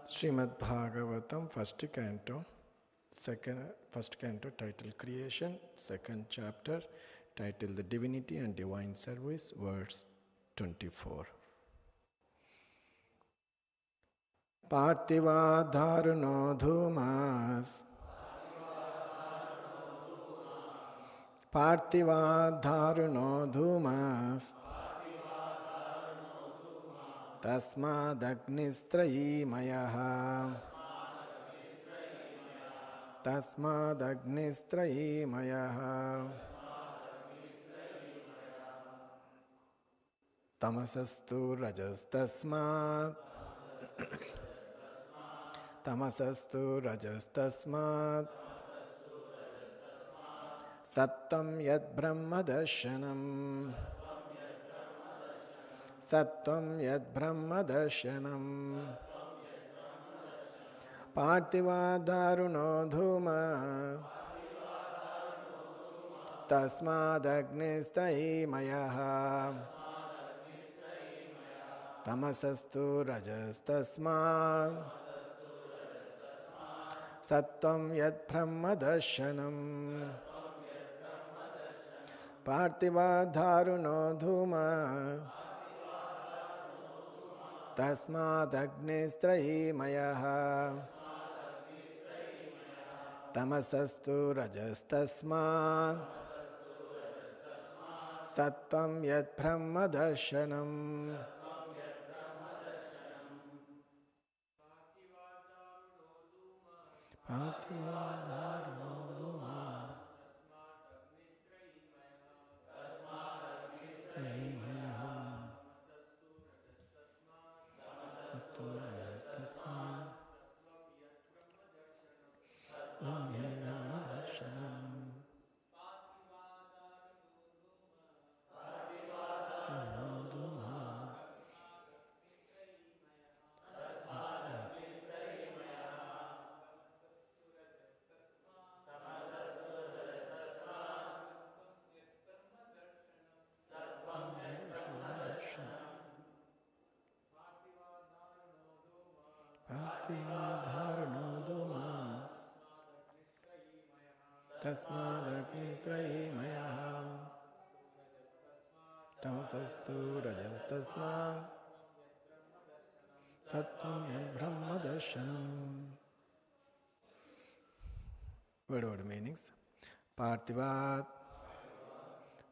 Srimad Bhagavtham, first canto, title Creation, second chapter, title The Divinity and Divine Service, verse 24. Parthiva dharuno dhumas, Parthiva dharuno dhumas, Tasmadagnistrayimayaha, Tasmadagnistrayimayaha, Tamasastu rajas tasmad, Tamasastu rajas tasmad, Sattam yad brahma darshanam, Sattvam yad brahma darshanam, Parthiva dharuno dhuma, Tasmadagnistrayimayaha, Tamasastu rajas tasmad, Sattvam yad brahma darshanam, Parthiva dharuno dhuma, Tasmadagnistrayimayaha, Tamasastu rajas tasmad, Sattvam yad brahma darshanam. Tasmadagnistrayimayaha, Tamasastu rajas tasmad, Sattvam yad brahma darshanam. Word meanings. Parthivat,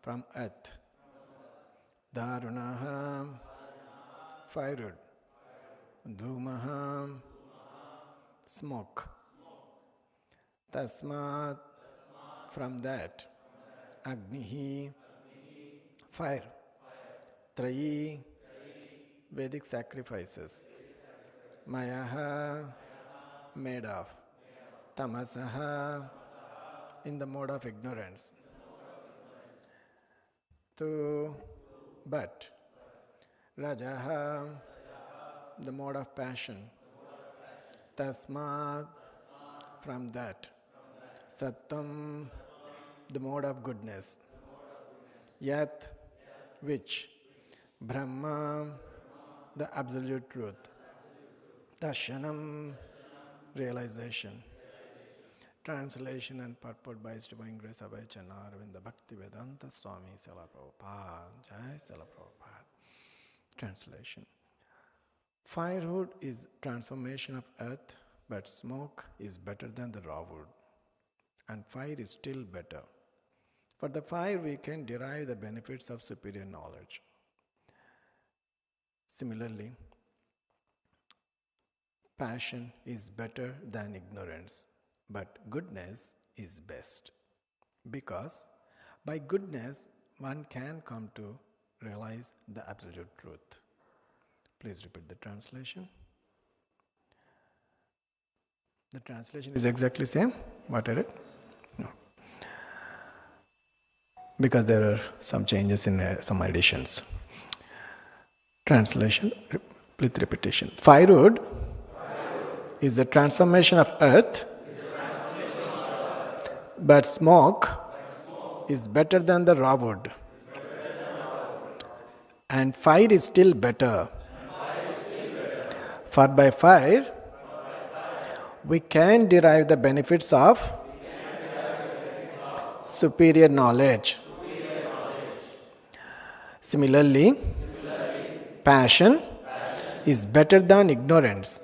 from earth. Dharunaha, firewood. Dhumaha, smoke. Tasmat, from that. Agnihi, fire. Trayi, Vedic sacrifices. Mayaha, made of. Tamasaha, in the mode of ignorance. Tu, but. Rajaha, the mode of passion. Tasmat, from that. Sattam, the mode of goodness. Yat, which. Brahma, the absolute truth. Darshanam, realization. Translation and purport by His Divine Grace Abhay Chanarvinda Bhakti Vedanta Swami Srila Prabhupada. Jai Srila Prabhupada. Translation. Firewood is transformation of earth, but smoke is better than the raw wood. And fire is still better. For the fire we can derive the benefits of superior knowledge. Similarly, passion is better than ignorance, but goodness is best. Because by goodness one can come to realize the absolute truth. Please repeat the translation. The translation is exactly same. What I read? No. Because there are some changes in some additions. Translation, with repetition. Firewood is the transformation of earth, but smoke is better than the raw wood. And fire is still better. For by fire we can derive the benefits of superior knowledge. Similarly, passion is better than ignorance,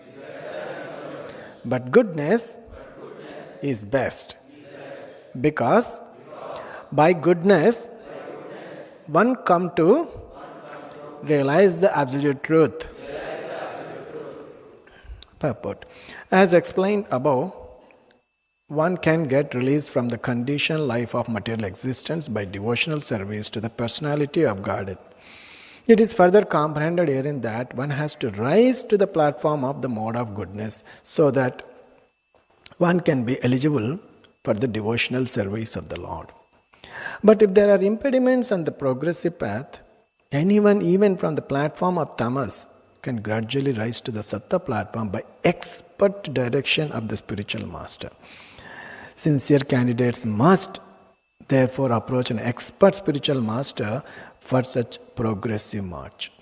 but goodness is best. Because by goodness, one come to realize the absolute truth. Purport. As explained above, one can get released from the conditioned life of material existence by devotional service to the personality of Godhead. It is further comprehended herein that one has to rise to the platform of the mode of goodness so that one can be eligible for the devotional service of the Lord. But if there are impediments on the progressive path, anyone, even from the platform of tamas, can gradually rise to the sattva platform by expert direction of the spiritual master. Sincere candidates must therefore approach an expert spiritual master for such progressive march.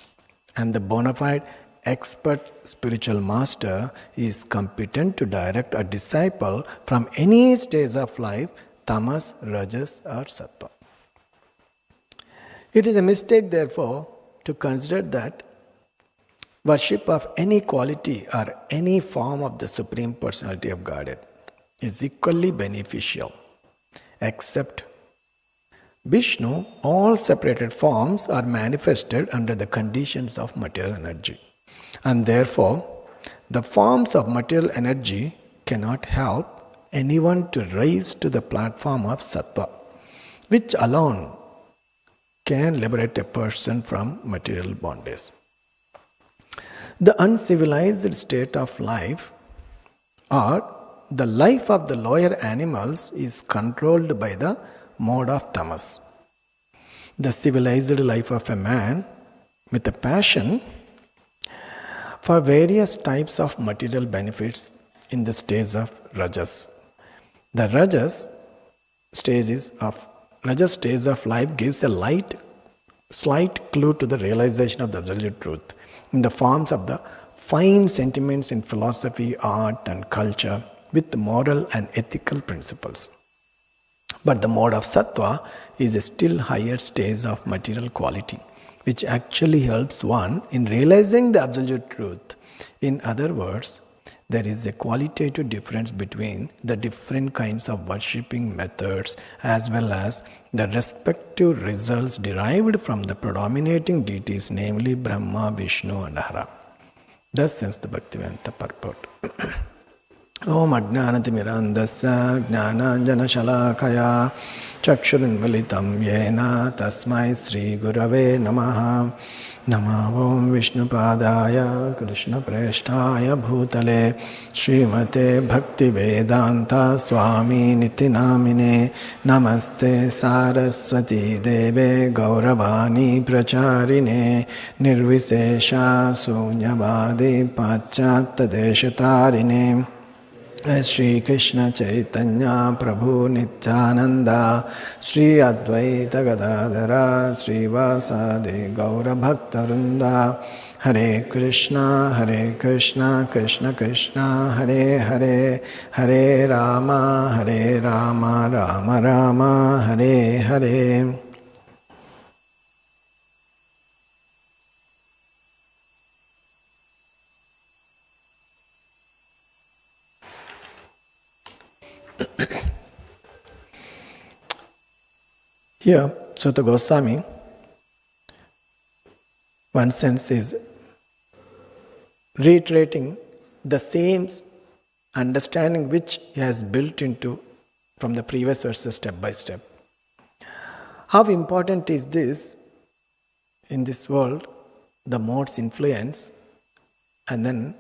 And the bona fide expert spiritual master is competent to direct a disciple from any stage of life, tamas, rajas or sattva. It is a mistake therefore to consider that worship of any quality or any form of the Supreme Personality of Godhead is equally beneficial, except Vishnu, all separated forms are manifested under the conditions of material energy. And therefore, the forms of material energy cannot help anyone to rise to the platform of sattva, which alone can liberate a person from material bondage. The uncivilized state of life, or the life of the lower animals, is controlled by the mode of tamas. The civilized life of a man with a passion for various types of material benefits in the stage of rajas. The rajas stage of life gives a slight clue to the realization of the absolute truth in the forms of the fine sentiments in philosophy, art and culture with moral and ethical principles. But the mode of sattva is a still higher stage of material quality, which actually helps one in realizing the absolute truth. In other words, there is a qualitative difference between the different kinds of worshipping methods as well as the respective results derived from the predominating deities, namely Brahma, Vishnu and Hara. Thus ends the Bhaktivedanta purport. Om Ajnanatimirandasya Jnananjana Shalakaya Chakshurinvalitam Yena Tasmai Sri Gurave Namaha Nama Om Vishnupadaya Krishna Preshtaya Bhutale Srimate Bhakti Vedanta Swami Nitinamine Namaste Saraswati Deve Gauravani Pracharine Nirvisesha Sunyavadi Pachatta Deshatarine Shri Krishna Chaitanya Prabhu Nityananda Shri Advaita Gadadhara Shri Vasadi Gaura Bhaktarunda Hare Krishna Krishna Krishna Hare Hare Hare Rama Rama Rama Hare Hare. Here, Sutta Goswami, one sense, is reiterating the same understanding which he has built into from the previous verses step by step. How important is this in this world, the mode's influence, and then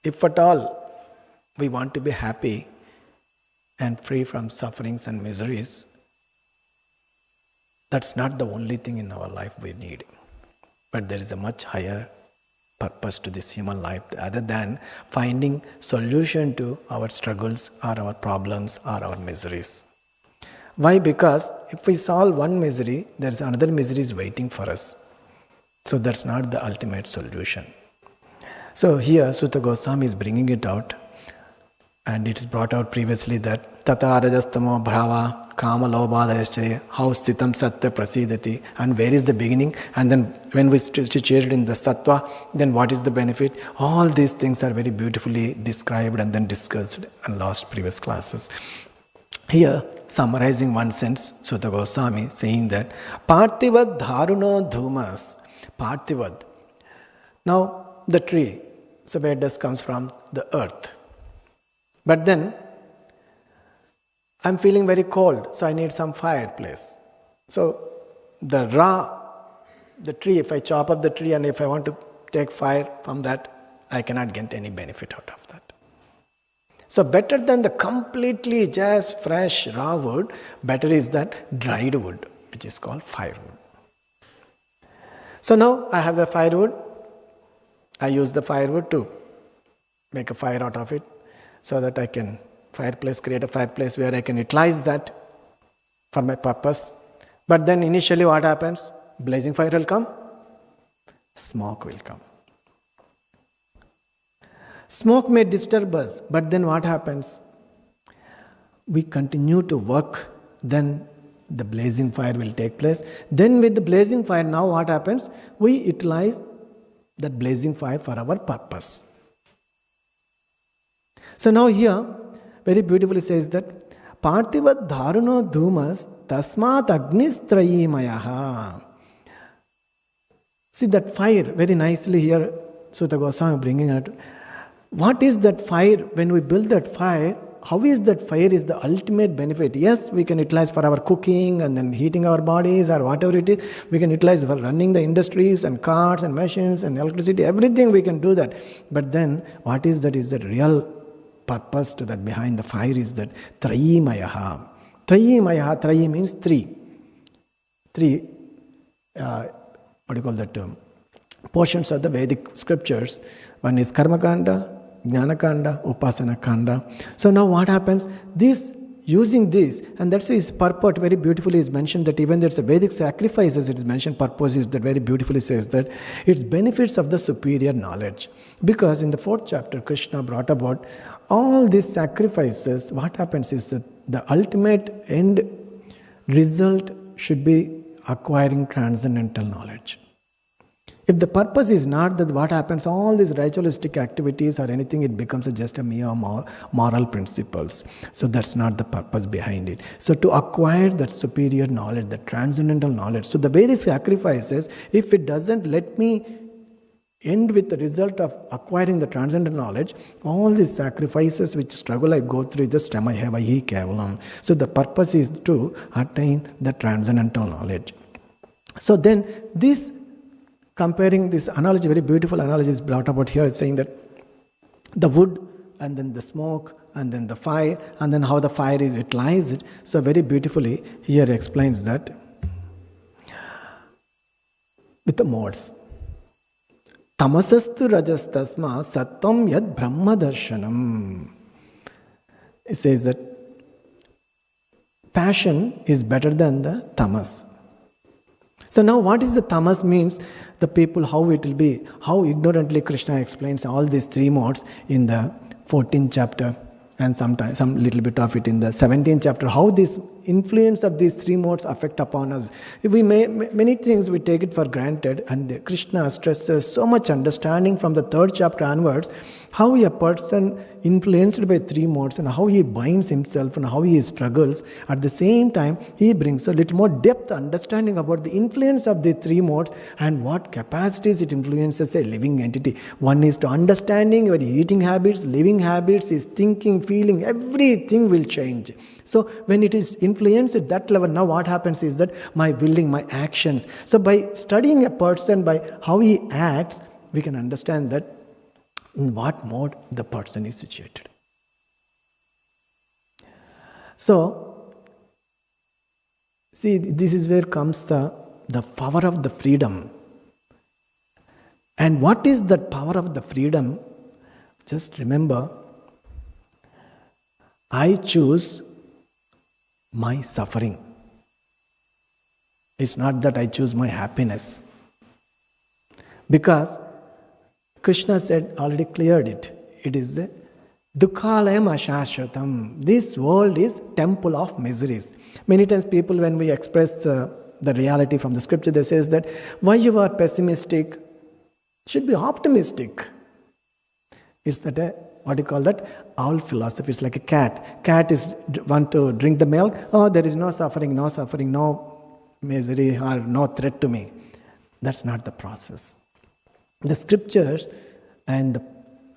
if at all we want to be happy and free from sufferings and miseries, that's not the only thing in our life we need. But there is a much higher purpose to this human life other than finding solution to our struggles or our problems or our miseries. Why? Because if we solve one misery, there's another misery is waiting for us. So that's not the ultimate solution. So here Sutta Goswami is bringing it out And it's brought out previously that Tata Rajastamo Bhrava Kama Lobhadayasya, how Sitam Satya Prasidati, and where is the beginning, and then when we situated in the Sattva, then what is the benefit? All these things are very beautifully described and then discussed in last previous classes. Here, summarizing one sense, Sutta Goswami saying that Parthivad Dharuno Dhumas, Parthivad. Now, the tree, so where dust comes from? The earth. But then, I'm feeling very cold, so I need some fireplace. So, the tree, if I chop up the tree and if I want to take fire from that, I cannot get any benefit out of that. So, better than the completely just fresh raw wood, better is that dried wood, which is called firewood. So, now I have the firewood. I use the firewood to make a fire out of it, so that I can create a fireplace where I can utilize that for my purpose. But then initially what happens? Blazing fire will come, smoke will come. Smoke may disturb us, but then what happens? We continue to work, then the blazing fire will take place. Then with the blazing fire, now what happens? We utilize that blazing fire for our purpose. So now here, very beautifully says that Parthivat Dharuno Dhumas Tasmat Agnistrayi Mayaha. See that fire, very nicely here, Sutta Goswami bringing it. What is that fire? When we build that fire, how is that fire is the ultimate benefit? Yes, we can utilize for our cooking and then heating our bodies or whatever it is. We can utilize for running the industries and cars and machines and electricity, everything we can do that. But then, what is that? Is that real purpose to that behind the fire is that Trayi Mayaha. Trayi Mayaha, Trayi means three. Three, what do you call that term? Portions of the Vedic scriptures. One is Karma Kanda, Jnana Kanda, Upasana Kanda. So now what happens? Using this, and that's his purport very beautifully is mentioned that even there's a Vedic sacrifices, it is mentioned, purpose is that very beautifully says that it's benefits of the superior knowledge. Because in the 4th chapter, Krishna brought about all these sacrifices. What happens is that the ultimate end result should be acquiring transcendental knowledge. If the purpose is not that, what happens? All these ritualistic activities or anything, it becomes just a mere moral principles. So that's not the purpose behind it. So to acquire that superior knowledge, that transcendental knowledge. So the Vedic sacrifices, if it doesn't let me end with the result of acquiring the transcendental knowledge, all these sacrifices which struggle I go through, just Ramahevahi Kevalam. So the purpose is to attain the transcendental knowledge. So then this, comparing this analogy, very beautiful analogy is brought about here, saying that the wood and then the smoke and then the fire and then how the fire is utilized. So very beautifully here explains that with the modes. Tamasastu rajastasma sattvam yad brahma darshanam. It says that passion is better than the tamas. So now what is the tamas means? The people, how it will be, how ignorantly Krishna explains all these three modes in the 14th chapter and some little bit of it in the 17th chapter, how this influence of these three modes affect upon us. We many things we take it for granted, and Krishna stresses so much understanding from the 3rd chapter onwards, how a person influenced by three modes and how he binds himself and how he struggles. At the same time, he brings a little more depth understanding about the influence of the three modes and what capacities it influences a living entity. One is to understanding your eating habits, living habits, his thinking, feeling, everything will change. So when it is influenced at that level, now what happens is that my willing, my actions. So by studying a person by how he acts, we can understand that in what mode the person is situated. So, see, this is where comes the power of the freedom. And what is that power of the freedom? Just remember, I choose my suffering. It's not that I choose my happiness. Because Krishna said, already cleared it. It is Dukhalayam ashashvatam. This world is temple of miseries. Many times people, when we express the reality from the scripture, they says that why you are pessimistic, should be optimistic. It's that what do you call that? Owl philosophy. It's like a cat. Cat is want to drink the milk. Oh, there is no suffering, no misery or no threat to me. That's not the process. The scriptures and the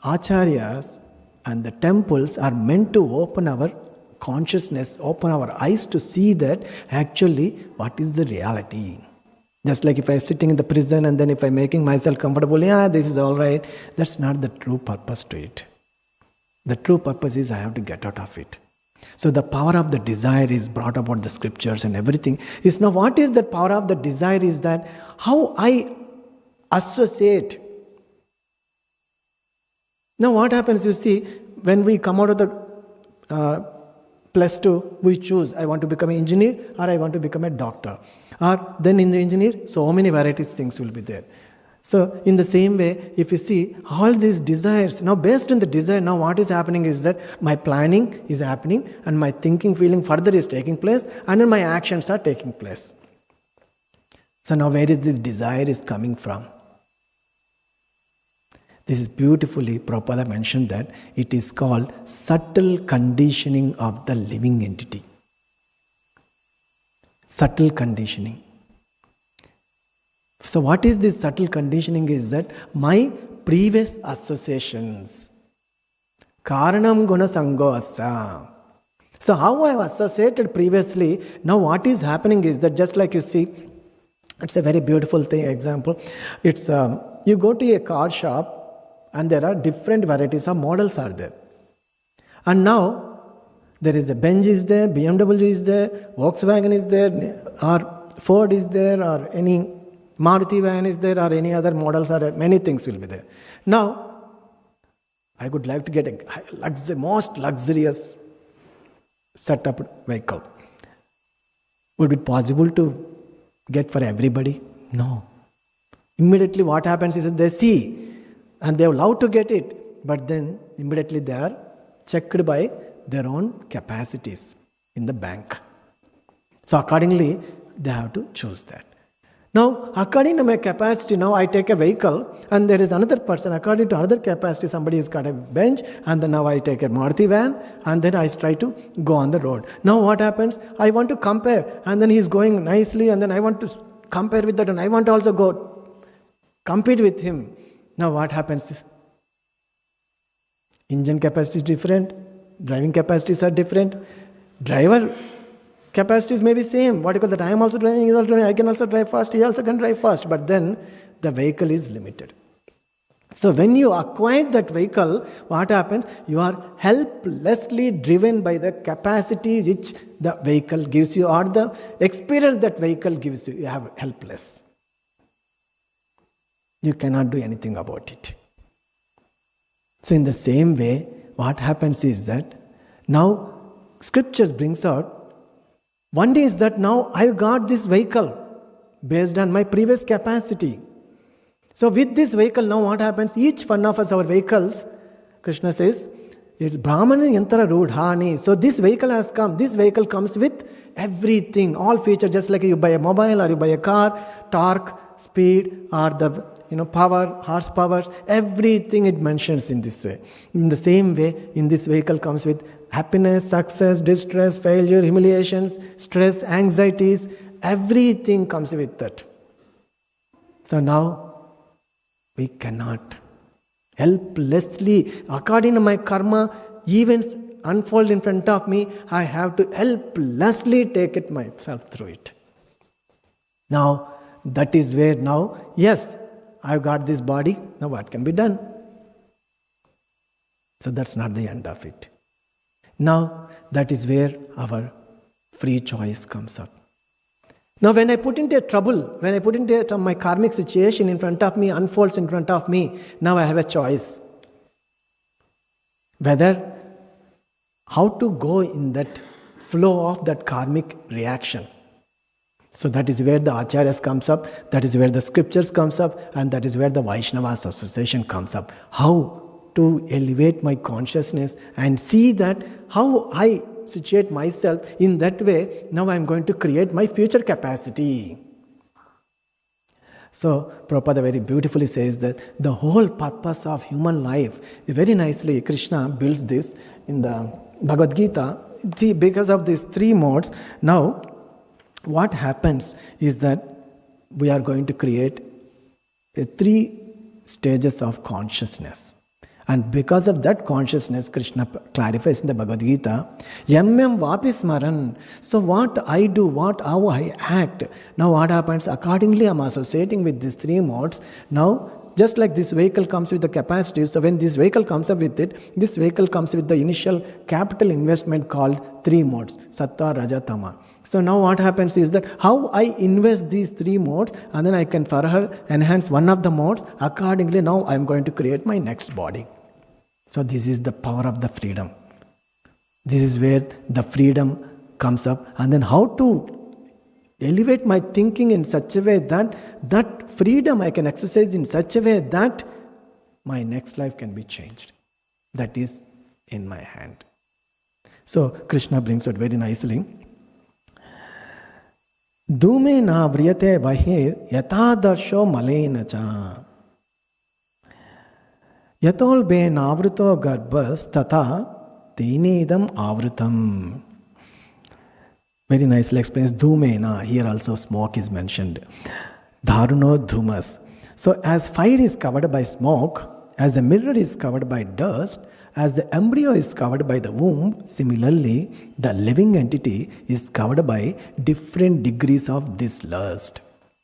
acharyas and the temples are meant to open our consciousness, open our eyes to see that actually what is the reality. Just like if I'm sitting in the prison and then if I'm making myself comfortable, this is all right. That's not the true purpose to it. The true purpose is I have to get out of it. So the power of the desire is brought about the scriptures and everything. Is now what is the power of the desire is that how I associate. Now what happens, you see, when we come out of the plus 2, we choose, I want to become an engineer or I want to become a doctor. Or then in the engineer, so many varieties things will be there. So in the same way, if you see all these desires, now based on the desire, now what is happening is that my planning is happening and my thinking, feeling further is taking place and then my actions are taking place. So now where is this desire is coming from? This is beautifully, Prabhupada mentioned that it is called subtle conditioning of the living entity. Subtle conditioning. So what is this subtle conditioning is that my previous associations. Karanam guna sangosa. So how I have associated previously, now what is happening is that just like you see, it's a very beautiful thing, example. It's you go to a car shop and there are different varieties of models are there. And now there is a Benz is there, BMW is there, Volkswagen is there, or Ford is there, or any Maruti van is there, or any other models are there, many things will be there. Now, I would like to get a most luxurious setup vehicle. Would it be possible to get for everybody? No. Immediately what happens is that they see and they love to get it, but then immediately they are checked by their own capacities in the bank. So accordingly, they have to choose that. Now, according to my capacity, now I take a vehicle and there is another person, according to another capacity, somebody has got a bench and then now I take a Maruti van and then I try to go on the road. Now what happens? I want to compare and then he's going nicely and then I want to compare with that and I want to also go compete with him. Now what happens? Engine capacity is different, driving capacities are different, driver capacities may be same. What you call that? I am also driving, he is also driving, I can also drive fast, he also can drive fast, but then the vehicle is limited. So when you acquire that vehicle, what happens? You are helplessly driven by the capacity which the vehicle gives you or the experience that vehicle gives you. You are helpless. You cannot do anything about it. So in the same way, what happens is that now scriptures brings out one day is that now I got this vehicle based on my previous capacity. So with this vehicle now what happens? Each one of us, our vehicles, Krishna says, it's Brahmana Yantra Rudhani. So this vehicle has come. This vehicle comes with everything, all features, just like you buy a mobile or you buy a car, torque, speed, or the power, horsepower, everything it mentions in this way. In the same way, in this vehicle comes with happiness, success, distress, failure, humiliations, stress, anxieties, everything comes with that. So now, we cannot helplessly, according to my karma, events unfold in front of me, I have to helplessly take it myself through it. Now, that is where now, yes, I've got this body, now what can be done? So that's not the end of it. Now, that is where our free choice comes up. Now, when I put into trouble, when I put into my karmic situation in front of me, unfolds in front of me, now I have a choice. Whether, how to go in that flow of that karmic reaction. So that is where the acharyas comes up, that is where the scriptures comes up, and that is where the Vaishnavas association comes up. How to elevate my consciousness and see that how I situate myself in that way, now I am going to create my future capacity. So Prabhupada very beautifully says that the whole purpose of human life, very nicely Krishna builds this in the Bhagavad Gita. See, because of these three modes, now what happens is that we are going to create three stages of consciousness. And because of that consciousness, Krishna clarifies in the Bhagavad Gita, Yam vapi smaran. So what I do, how I act, now what happens? Accordingly, I am associating with these three modes. Now, just like this vehicle comes with the capacity, so when this vehicle comes up with it, this vehicle comes with the initial capital investment called three modes, Sattva, Raja, Tama. So now what happens is that how I invest these three modes, and then I can further enhance one of the modes. Accordingly, now I am going to create my next body. So this is the power of the freedom. This is where the freedom comes up. And then how to elevate my thinking in such a way that that freedom I can exercise in such a way that my next life can be changed. That is in my hand. So Krishna brings it very nicely. Dhume na vriyate vahir yatadarsho malena cha. Yatol be navruto garbhas tata tenedam avrutam. Very nicely explains dhumena. Here also smoke is mentioned. Dharuno dhumas. So as fire is covered by smoke, as the mirror is covered by dust, as the embryo is covered by the womb, similarly, the living entity is covered by different degrees of this lust.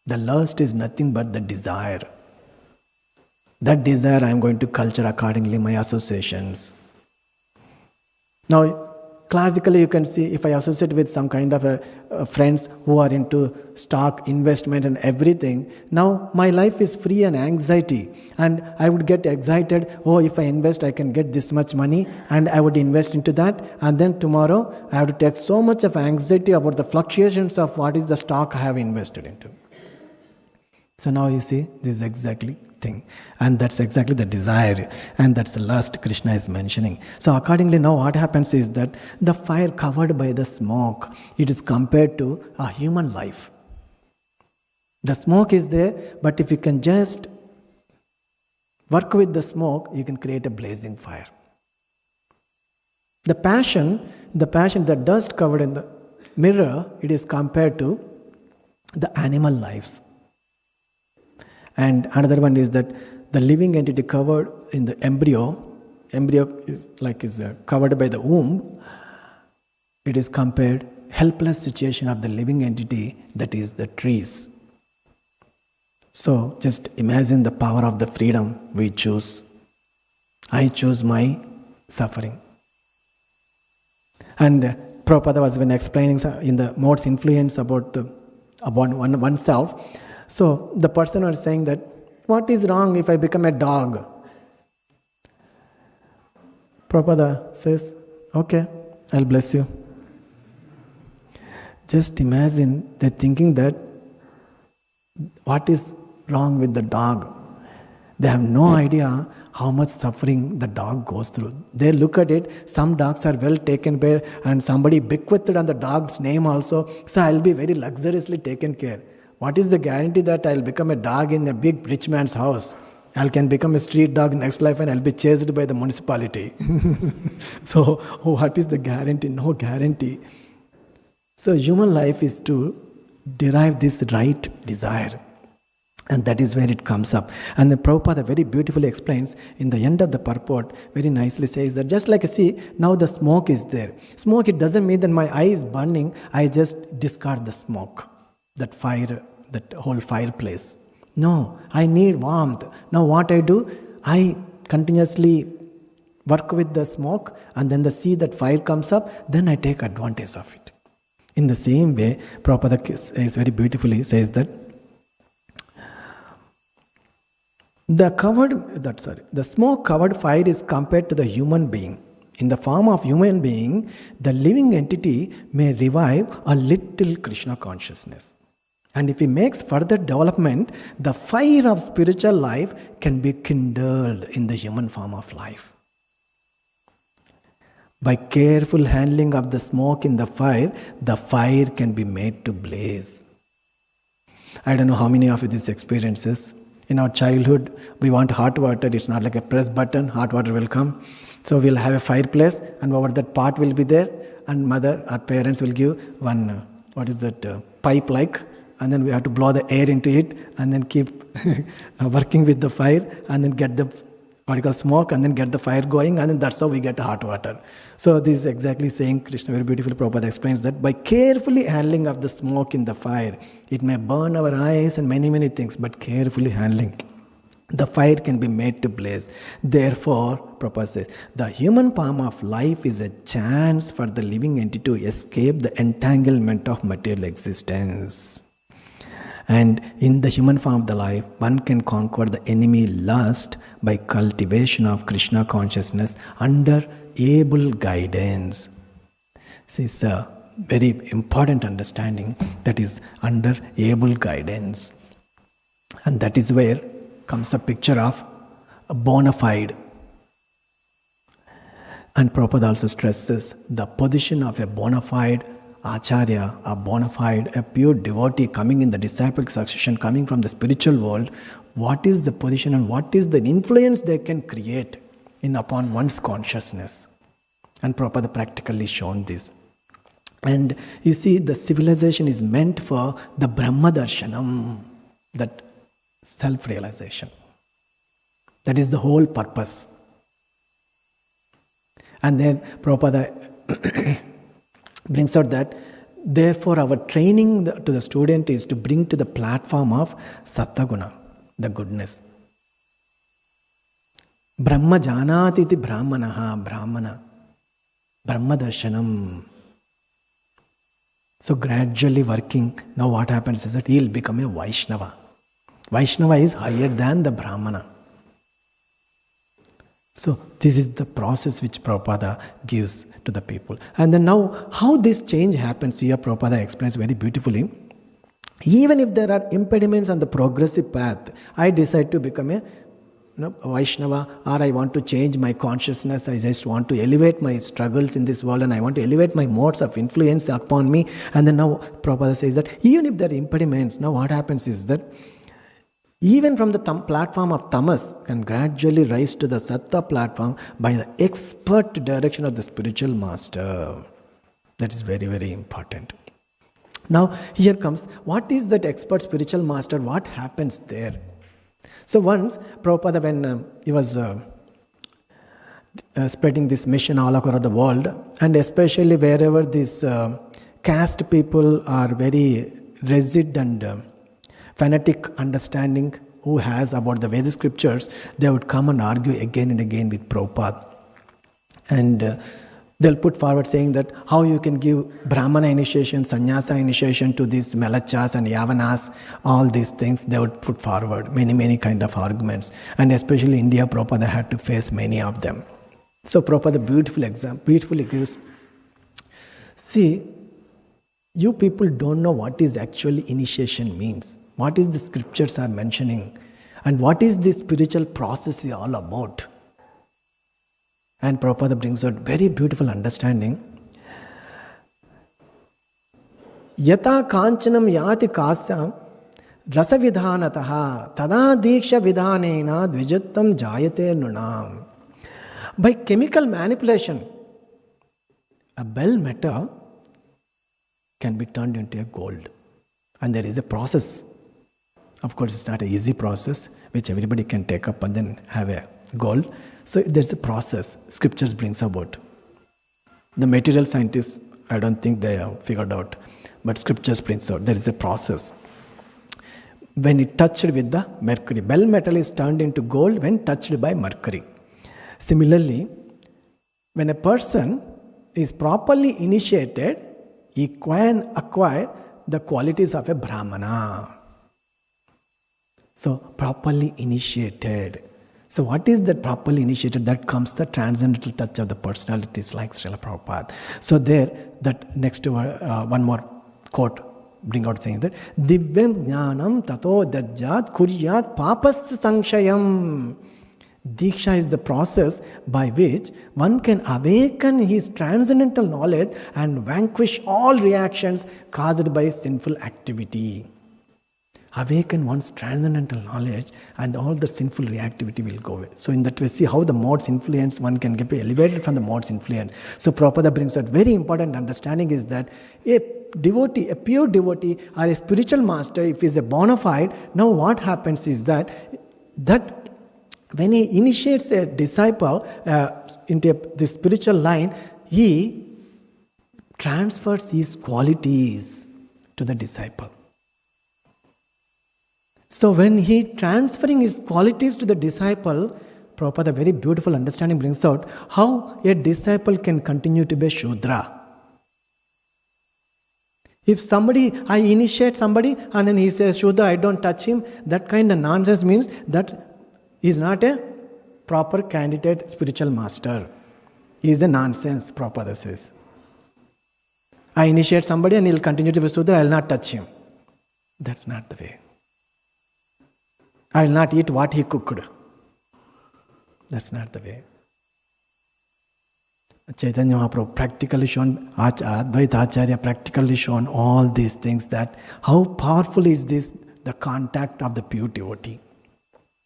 The lust is nothing but the desire. That desire I am going to culture accordingly my associations. Now, classically you can see if I associate with some kind of friends who are into stock investment and everything, now my life is free and anxiety, and I would get excited, oh, if I invest I can get this much money, and I would invest into that, and then tomorrow I have to take so much of anxiety about the fluctuations of what is the stock I have invested into. So now you see, this is exactly thing, and that's exactly the desire, and that's the lust Krishna is mentioning. So accordingly, now what happens is that the fire covered by the smoke, it is compared to a human life. The smoke is there, but if you can just work with the smoke, you can create a blazing fire. The passion, the dust covered in the mirror, it is compared to the animal lives. And another one is that the living entity covered in the embryo is covered by the womb. It is compared helpless situation of the living entity, that is the trees. So just imagine the power of the freedom we choose. I choose my suffering. And Prabhupada was when explaining in the mode's influence about oneself. So the person was saying that, what is wrong if I become a dog? Prabhupada says, okay, I'll bless you. Just imagine they're thinking that, what is wrong with the dog? They have no idea how much suffering the dog goes through. They look at it, some dogs are well taken care, and somebody bequeathed on the dog's name also, so I'll be very luxuriously taken care. What is the guarantee that I'll become a dog in a big rich man's house? I can become a street dog next life and I'll be chased by the municipality. So what is the guarantee? No guarantee. So human life is to derive this right desire. And that is where it comes up. And the Prabhupada very beautifully explains in the end of the purport, very nicely says that just like see, now the smoke is there. Smoke, it doesn't mean that my eye is burning, I just discard the smoke. That fire, that whole fireplace. No, I need warmth. Now what I do, I continuously work with the smoke, and then see that fire comes up, then I take advantage of it. In the same way, Prabhupada says very beautifully, says that the smoke covered fire is compared to the human being. In the form of human being, the living entity may revive a little Krishna consciousness. And if he makes further development, the fire of spiritual life can be kindled in the human form of life. By careful handling of the smoke in the fire can be made to blaze. I don't know how many of you these experiences. In our childhood, we want hot water. It's not like a press button, hot water will come. So we'll have a fireplace, and over that pot will be there, and mother, our parents will give one, pipe like, and then we have to blow the air into it, and then keep working with the fire, and then get the smoke, and then get the fire going, and then that's how we get hot water. So this is exactly saying, Krishna very beautifully Prabhupada explains that by carefully handling of the smoke in the fire, it may burn our eyes and many, many things, but carefully handling, the fire can be made to blaze. Therefore, Prabhupada says, the human palm of life is a chance for the living entity to escape the entanglement of material existence. And in the human form of the life, one can conquer the enemy lust by cultivation of Krishna consciousness under able guidance. This is a very important understanding, that is under able guidance. And that is where comes the picture of a bona fide. And Prabhupada also stresses the position of a bona fide Acharya, a bona fide, a pure devotee coming in the disciplic succession, coming from the spiritual world. What is the position and what is the influence they can create upon one's consciousness? And Prabhupada practically shown this. And you see, the civilization is meant for the Brahma Darshanam, that self-realization. That is the whole purpose. And then Prabhupada brings out that, therefore our training to the student is to bring to the platform of Sattva-guna, the goodness. Brahma janati iti brahmanaha, brahmana. Brahma darshanam. So gradually working, now what happens is that he will become a Vaishnava. Vaishnava is higher than the Brahmana. So this is the process which Prabhupada gives to the people. And then now, how this change happens here, Prabhupada explains very beautifully. Even if there are impediments on the progressive path, I decide to become a Vaishnava, or I want to change my consciousness, I just want to elevate my struggles in this world, and I want to elevate my modes of influence upon me. And then now Prabhupada says that even if there are impediments, now what happens is that even from the platform of tamas can gradually rise to the sattva platform by the expert direction of the spiritual master. That is very, very important. Now here comes, what is that expert spiritual master? What happens there? So once Prabhupada, when he was spreading this mission all across the world, and especially wherever these caste people are very rigid and fanatic understanding who has about the Vedic scriptures, they would come and argue again and again with Prabhupada. And they'll put forward saying that how you can give Brahmana initiation, Sannyasa initiation to these Melachas and Yavanas, all these things, they would put forward many kind of arguments. And especially India, Prabhupada had to face many of them. So Prabhupada beautifully gives, see, you people don't know what is actually initiation means. What is the scriptures are mentioning, and what is this spiritual process is all about. And Prabhupada brings out very beautiful understanding. Yata kanchanam yati kasyam rasa vidhanataha tada diksha vidhanena dvijattam jayate nunam. By chemical manipulation, a bell metal can be turned into a gold. And there is a process. Of course, it's not an easy process which everybody can take up and then have a goal. So there's a process scriptures brings about. The material scientists, I don't think they have figured out, but scriptures brings out. There is a process. When it touched with the mercury, bell metal is turned into gold when touched by mercury. Similarly, when a person is properly initiated, he can acquire the qualities of a Brahmana. So, properly initiated. So, what is that properly initiated? That comes the transcendental touch of the personalities like Srila Prabhupada. So, there, that next one more quote bring out saying that Divyam Jnanam Tato Dajjat Kuryat Papas Sankshayam. Diksha is the process by which one can awaken his transcendental knowledge and vanquish all reactions caused by sinful activity. Awaken one's transcendental knowledge and all the sinful reactivity will go away. So in that way, see how the mode's influence, one can get elevated from the mode's influence. So Prabhupada brings out very important understanding is that a devotee, a pure devotee or a spiritual master, if he is a bona fide, now what happens is that when he initiates a disciple into the spiritual line, he transfers his qualities to the disciple. So when he transferring his qualities to the disciple, Prabhupada very beautiful understanding brings out how a disciple can continue to be Shudra. If I initiate somebody and then he says, Shudra, I don't touch him, that kind of nonsense means that he is not a proper candidate spiritual master. He is a nonsense, Prabhupada says. I initiate somebody and he will continue to be Shudra, I will not touch him. That's not the way. I will not eat what he cooked. That's not the way. Chaitanya Mahaprabhu practically shown, Advaita Acharya practically shown all these things, that how powerful is this, the contact of the pure devotee.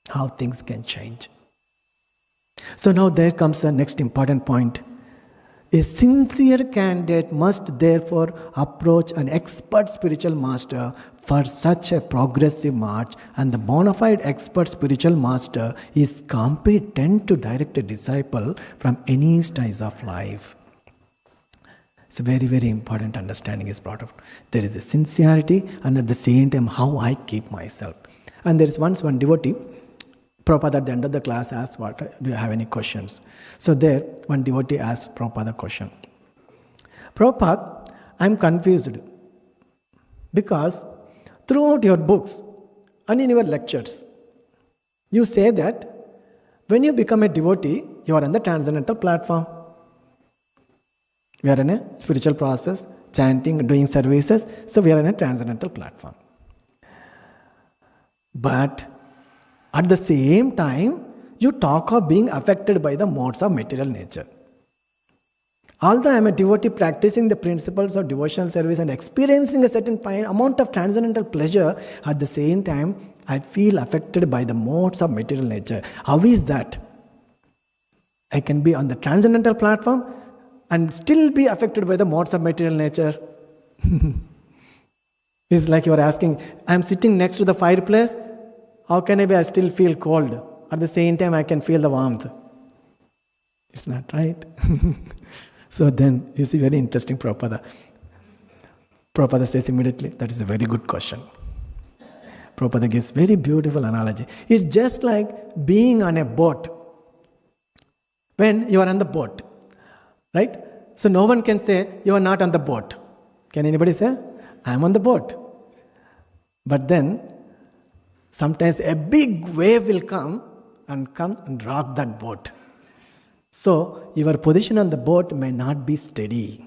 How things can change. So now there comes the next important point. A sincere candidate must therefore approach an expert spiritual master for such a progressive march, and the bona fide expert spiritual master is competent to direct a disciple from any stage of life. It's a very, very important understanding is brought up. There is a sincerity and at the same time how I keep myself. And there is once one devotee, Prabhupada at the end of the class asked, do you have any questions? So there, one devotee asked Prabhupada a question. Prabhupada, I am confused because throughout your books and in your lectures, you say that when you become a devotee, you are on the transcendental platform. We are in a spiritual process, chanting, doing services, so we are in a transcendental platform. But at the same time, you talk of being affected by the modes of material nature. Although I am a devotee practicing the principles of devotional service and experiencing a certain amount of transcendental pleasure, at the same time, I feel affected by the modes of material nature. How is that? I can be on the transcendental platform and still be affected by the modes of material nature. It's like you are asking, I am sitting next to the fireplace. How can I still feel cold? At the same time, I can feel the warmth. It's not right. So then, you see, very interesting Prabhupada. Prabhupada says immediately, that is a very good question. Prabhupada gives very beautiful analogy. It's just like being on a boat. When you are on the boat, right? So no one can say, you are not on the boat. Can anybody say, I am on the boat? But then, sometimes a big wave will come and rock that boat. So, your position on the boat may not be steady.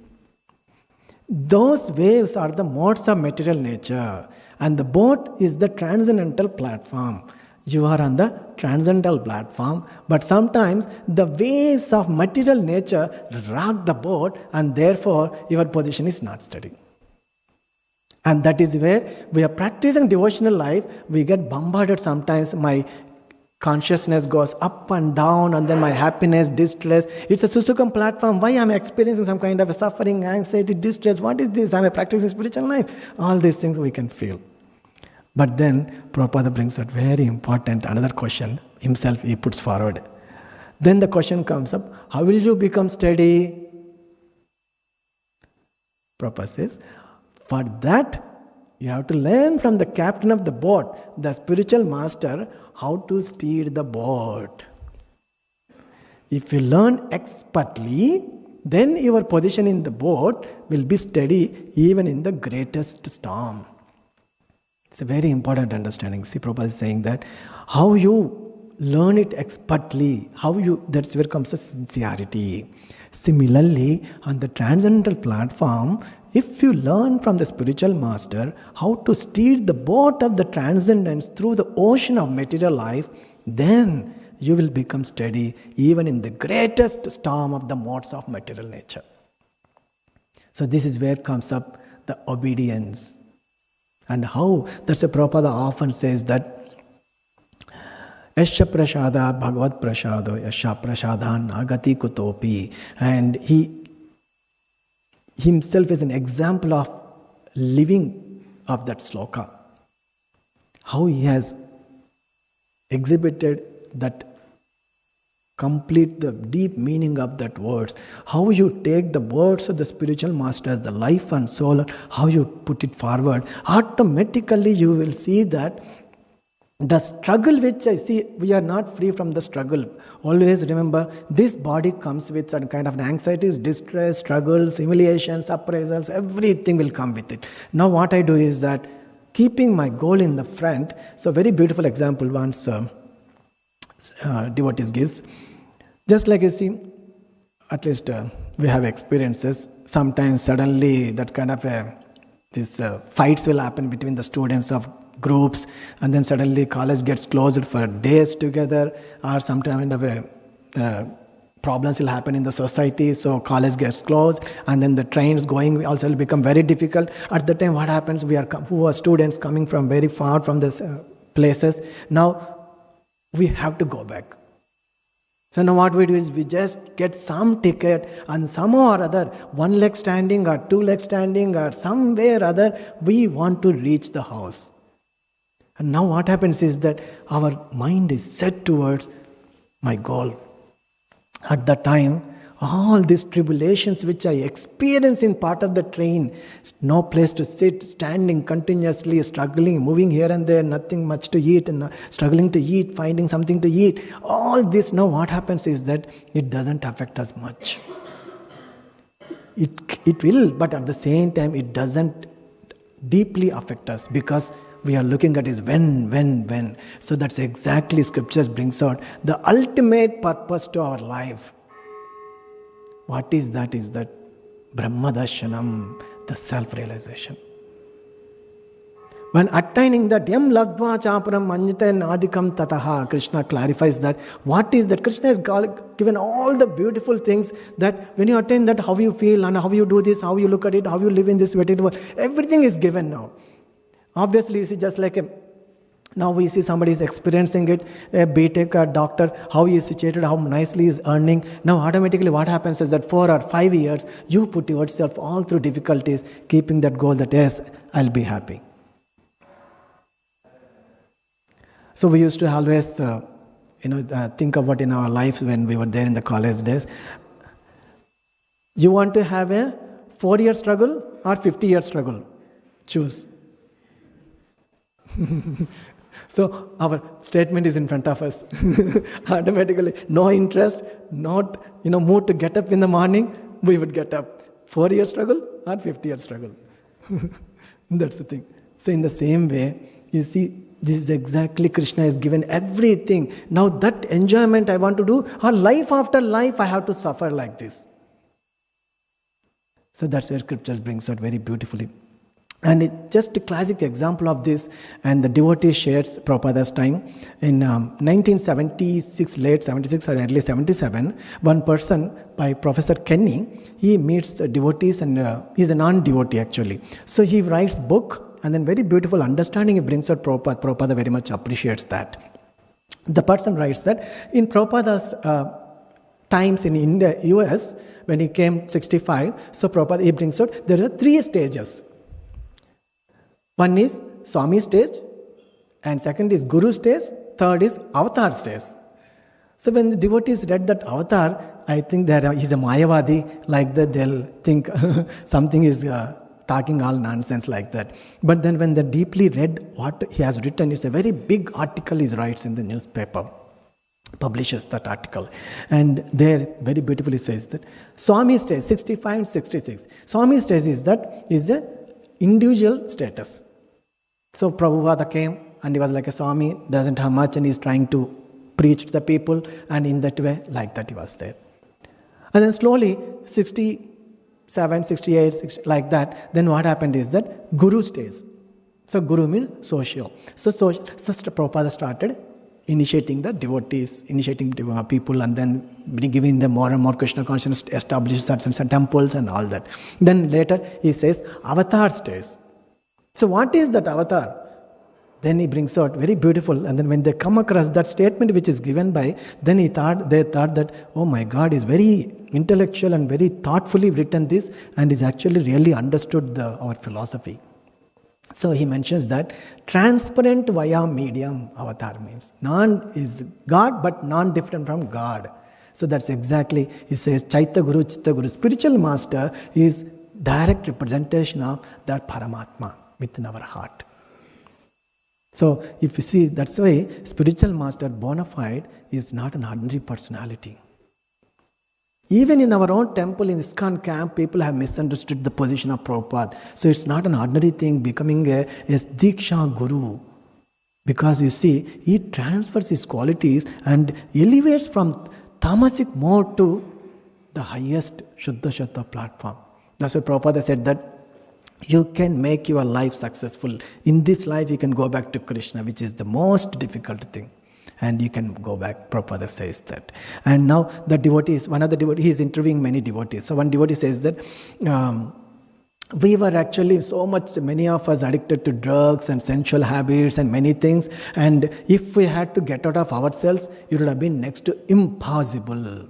Those waves are the modes of material nature, and the boat is the transcendental platform. You are on the transcendental platform, but sometimes the waves of material nature rock the boat, and therefore your position is not steady. And that is where we are practicing devotional life, we get bombarded sometimes. My consciousness goes up and down, and then my happiness, distress. It's a Susukam platform. Why am I experiencing some kind of a suffering, anxiety, distress? What is this? Am I practicing spiritual life? All these things we can feel. But then Prabhupada brings out very important another question himself he puts forward. Then the question comes up, how will you become steady? Prabhupada says, for that you have to learn from the captain of the boat, the spiritual master, how to steer the boat. If you learn expertly, then your position in the boat will be steady even in the greatest storm. It's a very important understanding. See, Prabhupada is saying that how you learn it expertly, that's where comes the sincerity. Similarly, on the transcendental platform, if you learn from the spiritual master how to steer the boat of the transcendence through the ocean of material life, then you will become steady even in the greatest storm of the modes of material nature. So this is where comes up the obedience. And how, that's why Prabhupada often says that Yasya prasada bhagavad prasado yasya prasadan agati kutopi. And he himself is an example of living of that sloka. How he has exhibited that complete the deep meaning of that words. How you take the words of the spiritual master as the life and soul, how you put it forward, automatically you will see that the struggle which I see, we are not free from the struggle. Always remember, this body comes with some kind of anxieties, distress, struggles, humiliations, appraisals, everything will come with it. Now what I do is that, keeping my goal in the front, so very beautiful example once devotees gives. Just like you see, at least we have experiences, sometimes suddenly that kind of these fights will happen between the students of groups, and then suddenly college gets closed for days together, or some kind of problems will happen in the society, so college gets closed, and then the trains going also will become very difficult. At the time what happens, who are students coming from very far from these places, now we have to go back. So now what we do is we just get some ticket, and somehow or other, one leg standing or two legs standing or somewhere or other, we want to reach the house. And now what happens is that our mind is set towards my goal. At that time, all these tribulations which I experience in part of the train, no place to sit, standing continuously, struggling, moving here and there, nothing much to eat, and struggling to eat, finding something to eat. All this, now what happens is that it doesn't affect us much. It will, but at the same time it doesn't deeply affect us, because we are looking at is when. So that's exactly scriptures brings out the ultimate purpose to our life. What is that? Is that Brahmadarshanam, the self-realization. When attaining that yam ladva chaparam manjiten adikam tataha, Krishna clarifies that. What is that? Krishna has given all the beautiful things that when you attain that, how you feel and how you do this, how you look at it, how you live in this material world, everything is given now. Obviously, you see, just like now we see somebody is experiencing it, a BTech, a doctor, how he is situated, how nicely he is earning. Now automatically what happens is that 4 or 5 years, you put yourself all through difficulties, keeping that goal that yes, I'll be happy. So we used to always, think about in our lives when we were there in the college days. You want to have a 4-year struggle or 50-year struggle? Choose. So our statement is in front of us. Automatically, no interest, not mood to get up in the morning, we would get up. 4-year struggle or 50-year struggle. That's the thing. So in the same way, you see, this is exactly Krishna has given everything. Now that enjoyment I want to do, or life after life I have to suffer like this. So that's where scriptures brings out very beautifully. And it's just a classic example of this, and the devotee shares Prabhupada's time. In 1976, late 76 or early 77, one person by Professor Kenny, he meets devotees, and he's a non-devotee actually. So he writes book, and then very beautiful understanding he brings out Prabhupada. Prabhupada very much appreciates that. The person writes that in Prabhupada's times in India, US, when he came 65, so Prabhupada, he brings out, there are 3 stages. One is Swami stage, and second is Guru stage, third is Avatar stage. So when the devotees read that Avatar, I think he's a Mayavadi, like that they'll think something is talking all nonsense like that. But then when they deeply read what he has written, it's a very big article he writes in the newspaper, publishes that article. And there very beautifully says that Swami stage, 65 and 66. Swami stage is a individual status. So Prabhupada came and he was like a Swami, doesn't have much, and he's trying to preach to the people, and in that way, like that he was there. And then slowly, 60 7, 68, 60, like that, then what happened is that Guru stays. So Guru means social. So Prabhupada started initiating the devotees, initiating people, and then giving them more and more Krishna consciousness, establish certain temples and all that. Then later he says, avatar stays. So what is that avatar? Then he brings out very beautiful, and then when they come across that statement which is given by, then they thought that, oh my God, is very intellectual and very thoughtfully written this, and is actually really understood our philosophy. So he mentions that transparent via medium avatar means. Non is God but non-different from God. So that's exactly, he says, Chaita Guru, Chitta Guru. Spiritual master is direct representation of that Paramatma within our heart. So if you see, that's why spiritual master bona fide is not an ordinary personality. Even in our own temple, in ISKCON camp, people have misunderstood the position of Prabhupada. So it's not an ordinary thing becoming a Diksha Guru. Because you see, he transfers his qualities and elevates from tamasic mode to the highest Shuddha Shatta platform. That's why Prabhupada said that you can make your life successful. In this life, you can go back to Krishna, which is the most difficult thing. And you can go back, Prabhupada says that. And now the devotees, one of the devotees, he is interviewing many devotees. So one devotee says that we were actually many of us addicted to drugs and sensual habits and many things. And if we had to get out of ourselves, it would have been next to impossible,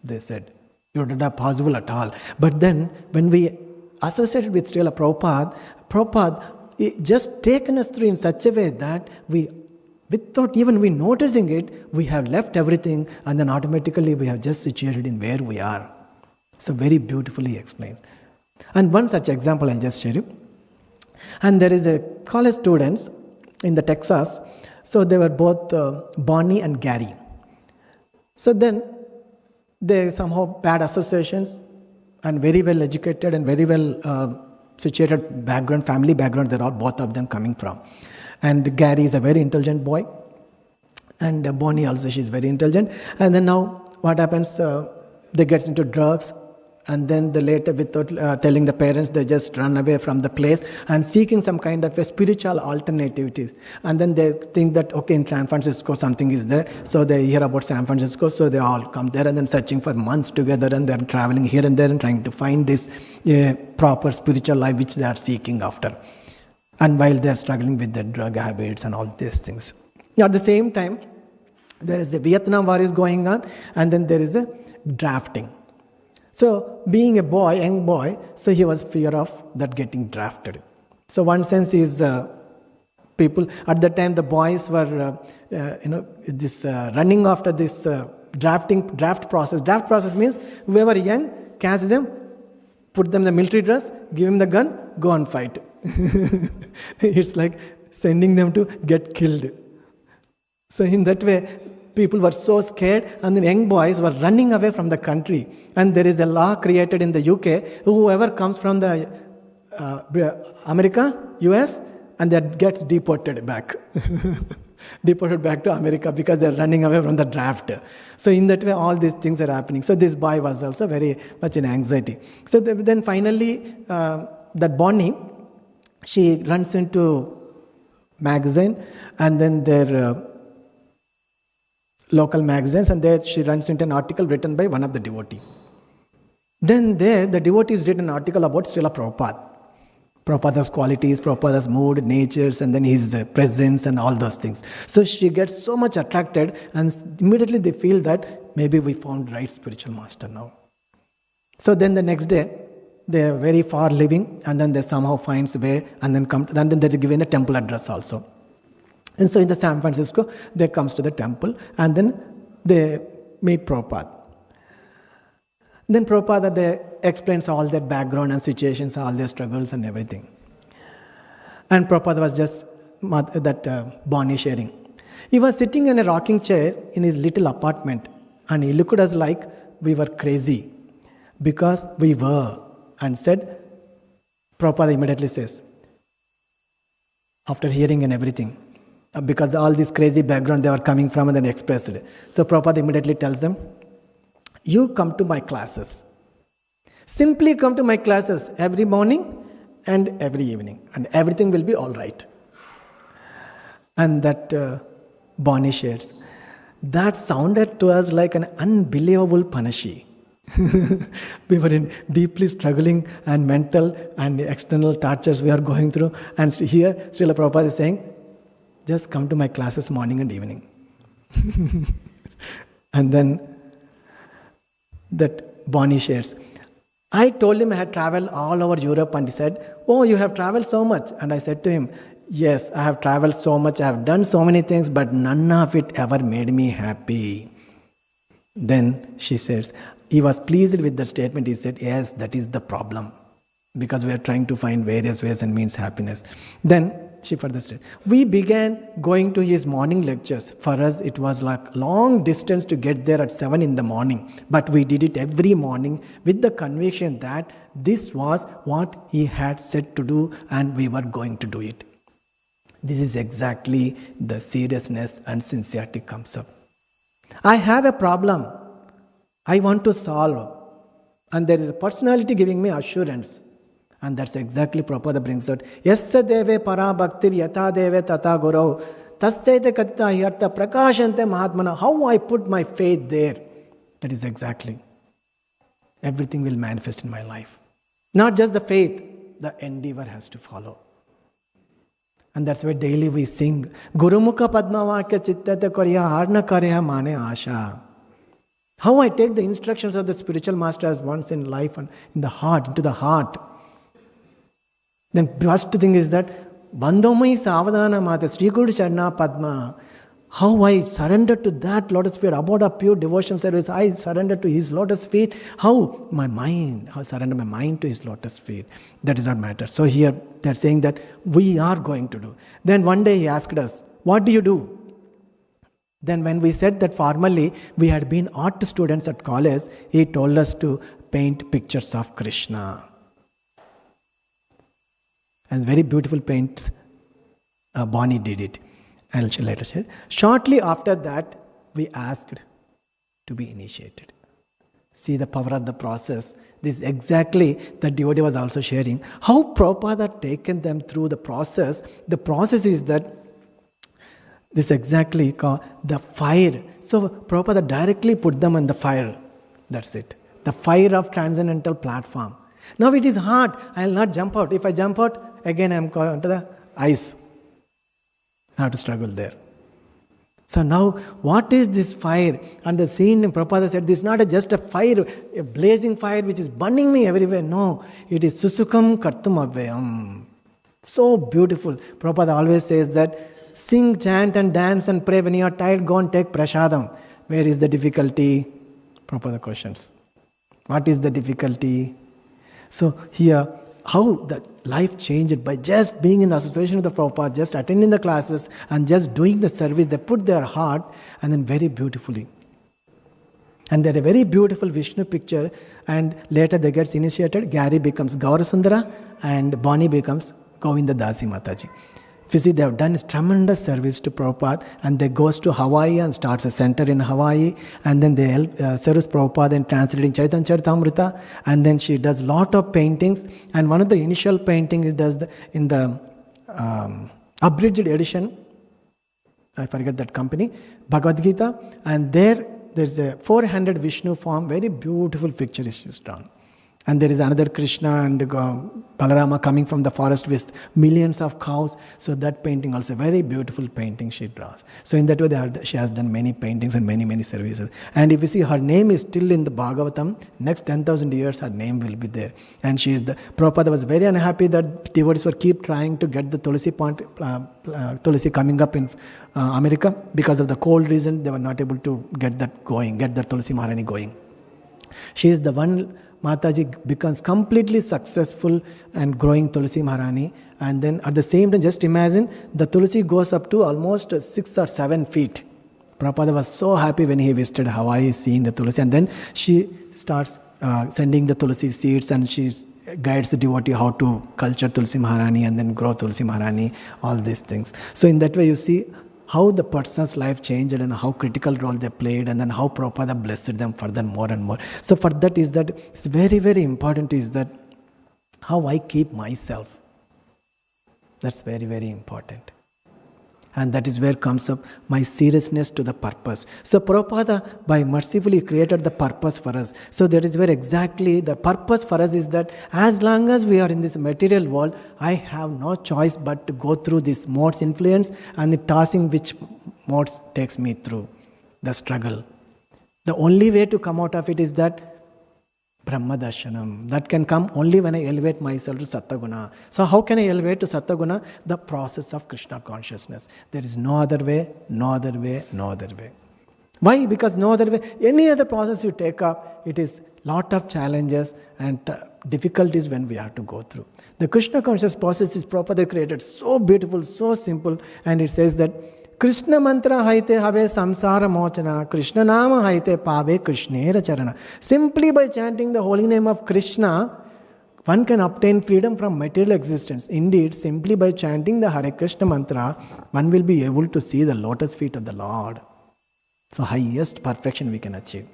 they said. It would not have possible at all. But then when we associated with Srila Prabhupada just taken us through in such a way that without even we noticing it, we have left everything and then automatically we have just situated in where we are. So very beautifully explains. And one such example I'll just share you. And there is a college students in the Texas. So they were both Bonnie and Gary. So then they somehow bad associations and very well educated and very well situated background, family background, they're all both of them coming from. And Gary is a very intelligent boy. And Bonnie also, she's very intelligent. And then now what happens, they get into drugs. And then they later, without telling the parents, they just run away from the place and seeking some kind of a spiritual alternative. And then they think that, okay, in San Francisco something is there. So they hear about San Francisco, so they all come there and then searching for months together and they're traveling here and there and trying to find this proper spiritual life which they are seeking after. And while they're struggling with their drug habits and all these things. At the same time, there is the Vietnam War is going on and then there is a drafting. So being a boy, young boy, so he was fear of that getting drafted. So one sense is people, at that time the boys were, running after this draft process. Draft process means whoever young, catch them, put them in the military dress, give him the gun, go and fight. It's like sending them to get killed. So in that way, people were so scared and the young boys were running away from the country. And there is a law created in the UK, whoever comes from the America, US, and that gets deported back. Deported back to America because they're running away from the draft. So in that way, all these things are happening. So this boy was also very much in anxiety. So then finally, that Bonnie, she runs into magazine and then their local magazines, and there she runs into an article written by one of the devotees. Then there, the devotees written an article about Srila Prabhupada. Prabhupada's qualities, Prabhupada's mood, natures, and then his presence and all those things. So she gets so much attracted and immediately they feel that maybe we found right spiritual master now. So then the next day, they are very far living and then they somehow finds a way and then then they're given a temple address also. And so in the San Francisco, they comes to the temple and then they meet Prabhupada. Then Prabhupada, they explains all their background and situations, all their struggles and everything. And Prabhupada was just Bonnie sharing. He was sitting in a rocking chair in his little apartment and he looked at us like we were crazy because we were, and said, Prabhupada immediately says, after hearing and everything, because all this crazy background they were coming from and then expressed it. So Prabhupada immediately tells them, you come to my classes. Simply come to my classes every morning and every evening, and everything will be all right. And that Bonnie shares, that sounded to us like an unbelievable panashi. We were deeply struggling and mental and external tortures we are going through. And here Srila Prabhupada is saying, just come to my classes morning and evening. And then that Bonnie shares, I told him I had traveled all over Europe, and he said, oh, you have traveled so much. And I said to him, yes, I have traveled so much, I have done so many things, but none of it ever made me happy. Then she says, he was pleased with the statement. He said, yes, that is the problem, because we are trying to find various ways and means happiness. Then she further says, we began going to his morning lectures. For us, it was like long distance to get there at 7 in the morning. But we did it every morning with the conviction that this was what he had said to do and we were going to do it. This is exactly the seriousness and sincerity comes up. I have a problem I want to solve, and there is a personality giving me assurance. And that's exactly Prabhupada brings out. Yasya deve para bhaktir yata deve tata guru tasyate katita hyartha prakashante mahatmana. How I put my faith there, that is exactly. Everything will manifest in my life. Not just the faith, the endeavor has to follow. And that's why daily we sing, Gurumukha Padmavakya Chittate Korya Arna Karya Mane Asha. How I take the instructions of the spiritual master as once in life and in the heart, into the heart. Then first thing is that Bandhamai Savadana Mata Sri Guru Charna Padma. How I surrender to that lotus feet, about a pure devotion service, I surrender to his lotus feet. How I surrender my mind to his lotus feet. That is what matters. So here they're saying that we are going to do. Then one day he asked us, what do you do? Then when we said that formally we had been art students at college, he told us to paint pictures of Krishna. And very beautiful paints. Bonnie did it. I'll later share. Shortly after that, we asked to be initiated. See the power of the process. This is exactly the devotee was also sharing. How Prabhupada had taken them through the process. The process is that this exactly called the fire. So Prabhupada directly put them on the fire. That's it. The fire of transcendental platform. Now it is hard. I will not jump out. If I jump out, again I am going to the ice. I have to struggle there. So now, what is this fire? And the scene Prabhupada said, this is not just a fire, a blazing fire which is burning me everywhere. No, it is susukam kartum avayam. So beautiful. Prabhupada always says that sing, chant and dance and pray. When you are tired, go and take prasadam. Where is the difficulty? Prabhupada questions. What is the difficulty? So here, how the life changed by just being in the association with the Prabhupada, just attending the classes and just doing the service. They put their heart and then very beautifully. And they're a very beautiful Vishnu picture, and later they gets initiated. Gary becomes Gaurasundara and Bonnie becomes Govinda Dasi Mataji. If you see, they have done tremendous service to Prabhupada, and they goes to Hawaii and starts a center in Hawaii, and then they help service Prabhupada in translating Chaitanya Charitamrita, and then she does lot of paintings, and one of the initial paintings she does in the abridged edition, I forget that company, Bhagavad Gita, and there's a 400 Vishnu form, very beautiful picture is drawn. And there is another Krishna and Balarama coming from the forest with millions of cows. So that painting also, very beautiful painting she draws. So in that way she has done many paintings and many services. And if you see, her name is still in the Bhagavatham. Next 10,000 years her name will be there. And Prabhupada was very unhappy that devotees were keep trying to get the Tulsi Tulsi coming up in America. Because of the cold reason, they were not able to get the Tulsi Maharani going. She is the one Mataji becomes completely successful and growing Tulsi Maharani, and then at the same time, just imagine the Tulsi goes up to almost 6 or 7 feet. Prabhupada was so happy when he visited Hawaii seeing the Tulsi, and then she starts sending the Tulsi seeds, and she guides the devotee how to culture Tulsi Maharani and then grow Tulsi Maharani, all these things. So in that way you see how the person's life changed and how critical role they played, and then how Prabhupada blessed them further more and more. So for that is that it's very, very important is that how I keep myself. That's very, very important. And that is where comes up my seriousness to the purpose. So Prabhupada, by mercifully created the purpose for us. So that is where exactly the purpose for us is that as long as we are in this material world, I have no choice but to go through this mode's influence and the tossing which modes takes me through the struggle. The only way to come out of it is that Brahma Darshanam. That can come only when I elevate myself to Sattva-guna. So how can I elevate to Sattva-guna? The process of Krishna consciousness. There is no other way, no other way, no other way. Why? Because no other way. Any other process you take up, it is lot of challenges and difficulties when we have to go through. The Krishna conscious process is Prabhupada created so beautiful, so simple, and it says that Krishna mantra haite have samsara mochana, Krishna nama haite pave Krishnera charana. Simply by chanting the holy name of Krishna, one can obtain freedom from material existence. Indeed, simply by chanting the Hare Krishna mantra, one will be able to see the lotus feet of the Lord. So highest perfection we can achieve.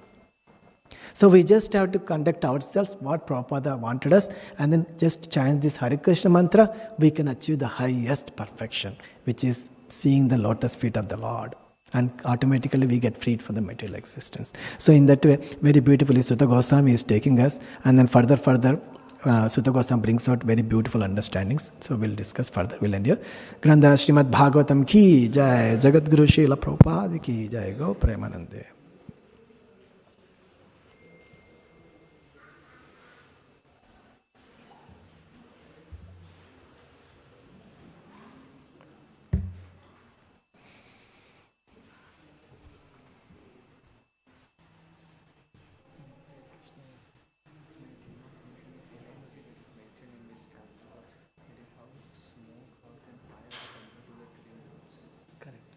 So we just have to conduct ourselves what Prabhupada wanted us, and then just chant this Hare Krishna mantra, we can achieve the highest perfection, which is seeing the lotus feet of the Lord, and automatically we get freed from the material existence. So in that way, very beautifully Sutta Goswami is taking us, and then further Sutta Goswami brings out very beautiful understandings. So we'll discuss further. We'll end here. Grandhara Srimad Bhagavatham ki jai, Jagat Guru Srila Prabhupada ki jai, Go Premanande.